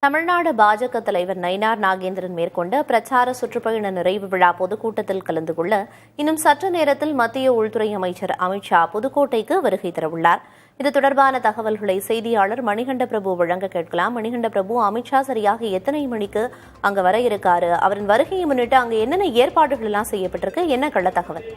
தமிழ்நாடு பாஜக தலைவர் நயினார் நாகேந்திரன் மேற்கொண்ட பிரச்சார சுற்றுப்பயண நிறைவு விழா பொதுக்கூட்டத்தில் கலந்து கொள்ள இன்னும் சற்று நேரத்தில் மத்திய உள்துறை அமைச்சர் அமித்ஷா புதுக்கோட்டைக்கு வருகை தரவுள்ளார். இது தொடர்பான தகவல்களை செய்தியாளர் மணிகண்ட பிரபு வழங்க கேட்கலாம். மணிகண்ட பிரபு, அமித்ஷா சரியாக எத்தனை மணிக்கு அங்க வர இருக்காரு? அவரின் வருகையை முன்னிட்டு அங்க என்னென்ன ஏற்பாடுகள் எல்லாம் செய்யப்பட்டிருக்கு? என்ன கள்ள தகவல்?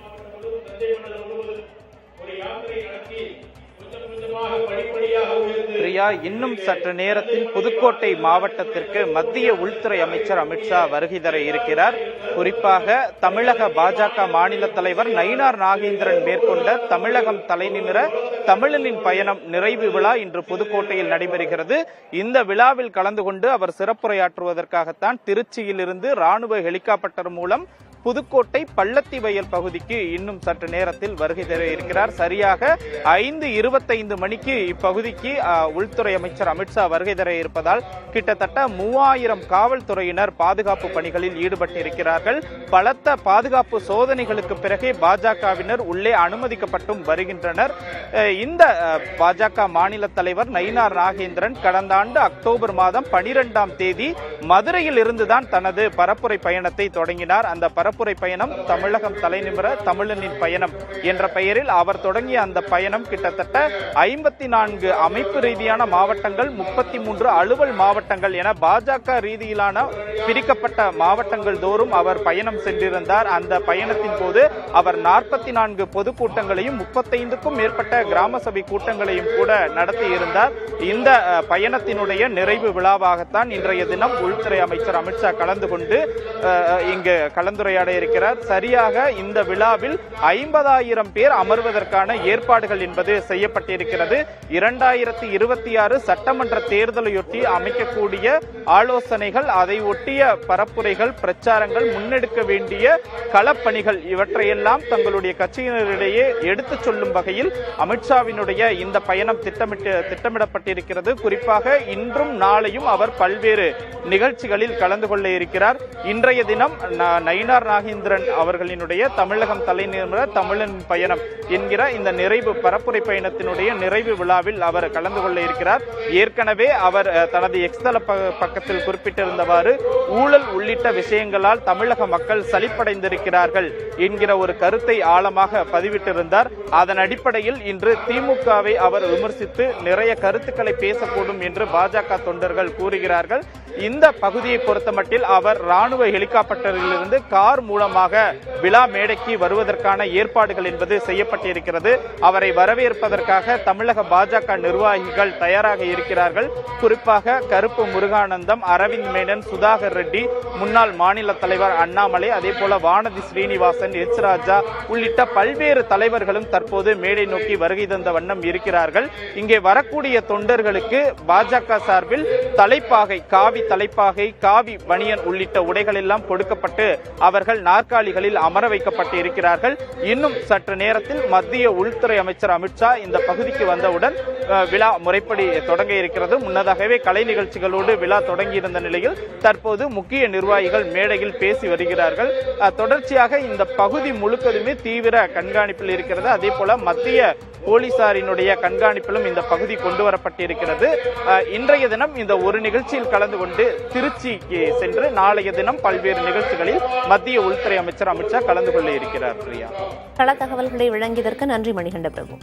பிரியா, இன்னும் சற்று நேரத்தில் புதுக்கோட்டை மாவட்டத்திற்கு மத்திய உள்துறை அமைச்சர் அமித்ஷா வருகை தர இருக்கிறார். குறிப்பாக தமிழக பாஜக மாநில தலைவர் நயினார் நாகேந்திரன் மேற்கொண்ட தமிழகம் தலைநிமிர தமிழனின் பயணம் நிறைவு விழா இன்று புதுக்கோட்டையில் நடைபெறுகிறது. இந்த விழாவில் கலந்து கொண்டு அவர் சிறப்புரையாற்றுவதற்காகத்தான் திருச்சியிலிருந்து ராணுவ ஹெலிகாப்டர் மூலம் புதுக்கோட்டை பள்ளத்தி வயல் பகுதிக்கு இன்னும் சற்று நேரத்தில் வருகை தர இருக்கிறார். சரியாக 5:25 மணிக்கு இப்பகுதிக்கு உள்துறை அமைச்சர் அமித்ஷா வருகை தர இருப்பதால் கிட்டத்தட்ட 3000 காவல்துறையினர் பாதுகாப்பு பணிகளில் ஈடுபட்டிருக்கிறார்கள். பலத்த பாதுகாப்பு சோதனைகளுக்கு பிறகே பாஜகவினர் உள்ளே அனுமதிக்கப்பட்டும் வருகின்றனர். இந்த பாஜக மாநில தலைவர் நயினார் நாகேந்திரன் கடந்த ஆண்டு அக்டோபர் மாதம் 12ஆம் தேதி மதுரையில் இருந்துதான் தனது பரப்புரை பயணத்தை தொடங்கினார். அந்த பரப்புரை பயணம் தமிழகம் தலைநிமிர தமிழனின் பயணம் என்ற பெயரில் அவர் தொடங்கிய அந்த பயணம் கிட்டத்தட்ட 54 அமைப்பு ரீதியான மாவட்டங்கள், 33 அலுவல் மாவட்டங்கள் என பாஜக ரீதியிலான பிரிக்கப்பட்ட மாவட்டங்கள் தோறும் அவர் பயணம் சென்றிருந்தார். அந்த பயணத்தின் போது அவர் 44 பொதுக்கூட்டங்களையும் 35க்கும் மேற்பட்ட கிராம சபை கூட்டங்களையும் கூட நடத்தியிருந்தார். இந்த பயணத்தினுடைய நிறைவு விழாவாகத்தான் இன்றைய தினம் உள்துறை அமைச்சர் அமித்ஷா கலந்து கொண்டு இங்கு கலந்துரையாட இருக்கிறார். சரியாக இந்த விழாவில் 50,000 பேர் அமர்வதற்கான ஏற்பாடுகள் என்பது செய்யப்பட்டிருக்கிறது. 2026 சட்டமன்ற தேர்தலையொட்டி அமைக்கக்கூடிய ஆலோசனைகள், அதை ஒட்டிய பரப்புரைகள், பிரச்சாரங்கள், முன்னெடுக்க வேண்டிய களப்பணிகள் இவற்றையெல்லாம் தங்களுடைய கட்சியினரிடையே எடுத்துச் சொல்லும் வகையில் அமித்ஷாவினுடைய இந்த பயணம் திட்டமிடப்பட்டிருக்கிறது. குறிப்பாக இன்றும் நாளையும் அவர் பல்வேறு நிகழ்ச்சிகளில் கலந்து கொள்ள இருக்கிறார். இன்றைய தினம் நயினார் நாகேந்திரன் அவர்களினுடைய தமிழகம் தலைநிமிர தமிழனின் பயணம் என்கிற இந்த நிறைவு பரப்புரை பயணத்தினுடைய நிறைவு விழாவில் அவர் கலந்து கொள்ள இருக்கிறார். ஏற்கனவே அவர் தனது எக்ஸ்தல பக்கத்தில் குறிப்பிட்டிருந்தவாறு ஊழல் உள்ளிட்ட விஷயங்களால் தமிழக மக்கள் சலிப்படைந்திருக்கிறார்கள் என்கிற ஒரு கருத்தை ஆழமாக பதிவிட்டிருந்தார். அதன் அடிப்படையில் இன்று திமுகவை அவர் விமர்சித்து நிறைய கருத்துக்களை பேசக்கூடும் என்று பாஜக தொண்டர்கள் கூறுகிறார்கள். இந்த பகுதியை பொறுத்தமட்டில் அவர் ராணுவ ஹெலிகாப்டரிலிருந்து கார் மூலமாக விழா மேடைக்கு வருவதற்கான ஏற்பாடுகள் என்பது செய்யப்பட்டிருக்கிறது. அவரை வரவேற்பதற்காக தமிழக பாஜக நிர்வாகிகள் தயாராக இருக்கிறார்கள். குறிப்பாக கருப்பு முருகானந்தம், அரவிந்த் மேனன், சுதாகர் ரெட்டி, முன்னாள் மாநில தலைவர் அண்ணாமலை, அதே போல வானதி ஸ்ரீனிவாசன், எச் ராஜா உள்ளிட்ட பல்வேறு தலைவர்களும் தற்போது மேடை நோக்கி வருகை தந்த வண்ணம் இருக்கிறார்கள். இங்கே வரக்கூடிய தொண்டர்களுக்கு பாஜக சார்பில் தலைப்பாகை, காவி தலைப்பாகை, காவி பனியன் உள்ளிட்ட உடைகள் எல்லாம் கொடுக்கப்பட்டு அவர்கள் நாற்காலிகளில் அமர வைக்கப்பட்டு இருக்கிறார்கள். இன்னும் சற்று நேரத்தில் மத்திய உள்துறை அமைச்சர் அமித்ஷா இந்த பகுதிக்கு வந்தவுடன் விழா முறைப்படி தொடங்க இருக்கிறது. முன்னதாகவே கலை நிகழ்ச்சிகளோடு விழா தொடங்கியிருந்த நிலையில் தற்போது முக்கிய நிர்வாகிகள் மேடையில் பேசி வருகிறார்கள். தொடர்ச்சியாக இந்த பகுதி முழுக்கதுமே தீவிர கண்காணிப்பில் இருக்கிறது. அதே போல மத்திய போலீசாரினுடைய கண்காணிப்பிலும் இந்த பகுதி கொண்டு வரப்பட்டிருக்கிறது. இன்றைய தினம் இந்த ஒரு நிகழ்ச்சியில் கலந்து கொண்டு திருச்சிக்கு சென்று நாளைய தினம் பல்வேறு நிகழ்ச்சிகளில் மத்திய உள்துறை அமைச்சர் அமித்ஷா கலந்து கொள்ள இருக்கிறார். பிரியா, கள தகவல்களை வழங்கியதற்கு நன்றி மணிகண்ட பிரபு.